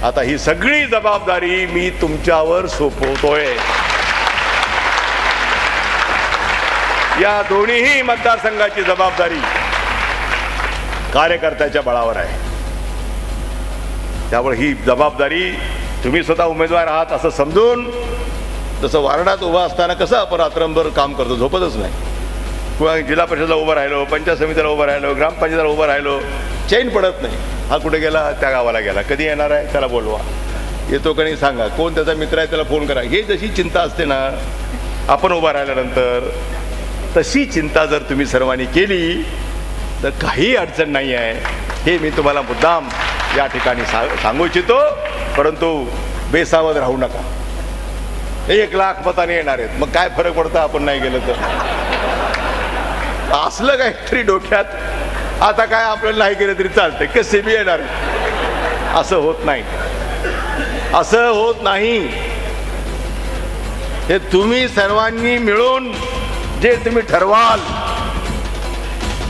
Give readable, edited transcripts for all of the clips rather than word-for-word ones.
आता ही सगळी जबाबदारी मी तुमच्यावर सोपवतोय. या दोन्हीही मतदारसंघाची जबाबदारी कार्यकर्त्याच्या बळावर आहे. त्यामुळे ही जबाबदारी तुम्ही स्वतः उमेदवार आहात असं समजून, जसं वार्डात उभा असताना कसं आपण रात्रंभर काम करतो, झोपतच नाही, किंवा जिल्हा परिषदेला उभं राहिलो, पंचायत समितीला उभं राहिलो, ग्रामपंचायतीला उभं राहिलो, चैन पडत नाही. हा कुठे गेला, त्या गावाला गेला, कधी येणार आहे त्याला बोलवा, येतो का नाही सांगा, कोण त्याचा मित्र आहे त्याला फोन करा. हे जशी चिंता असते ना आपण उभा राहिल्यानंतर, तशी चिंता जर तुम्ही सर्वांनी केली तर काही अडचण नाही आहे. हे मी तुम्हाला मुद्दाम या ठिकाणी सांगू इच्छितो. परंतु बेसावध राहू नका. 1 लाख मताने येणार आहेत, मग काय फरक पडतं आपण नाही गेलं तर. असलं काहीतरी डोक्यात, आता काय आपल्याला नाही केलं तरी चालतंय, कसे बी येणार आहेत, असं होत नाही. असं होत नाही. हे तुम्ही सर्वांनी मिळून जे तुम्ही ठरवाल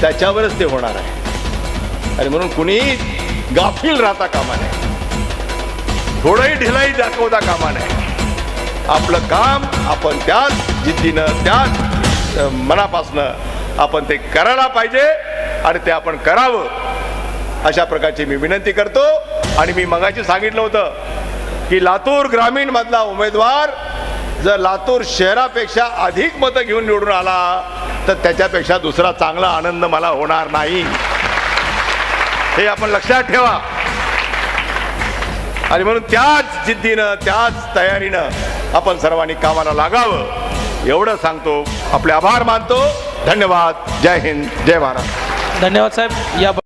त्याच्यावरच ते होणार आहे. आणि म्हणून कुणी गाफील राहता कामा नये, थोडंही ढिलाई दाखवता कामा नये. आपलं काम आपण त्याच जिद्दीनं, त्याच मनापासनं आपण ते करायला पाहिजे आणि ते आपण करावं, अशा प्रकारची मी विनंती करतो. आणि मी मगाशी सांगितलं होतं की लातूर ग्रामीण मधला उमेदवार जर लातूर शहरापेक्षा अधिक मतं घेऊन निवडून आला तर त्याच्यापेक्षा दुसरा चांगला आनंद मला होणार नाही. हे आपण लक्षात ठेवा. आणि म्हणून त्याच जिद्दीनं, त्याच तयारीनं आपण सर्वांनी कामाला लागावं एवढं सांगतो. आपले आभार मानतो. धन्यवाद. जय हिंद, जय महाराष्ट्र. धन्यवाद साहेब. या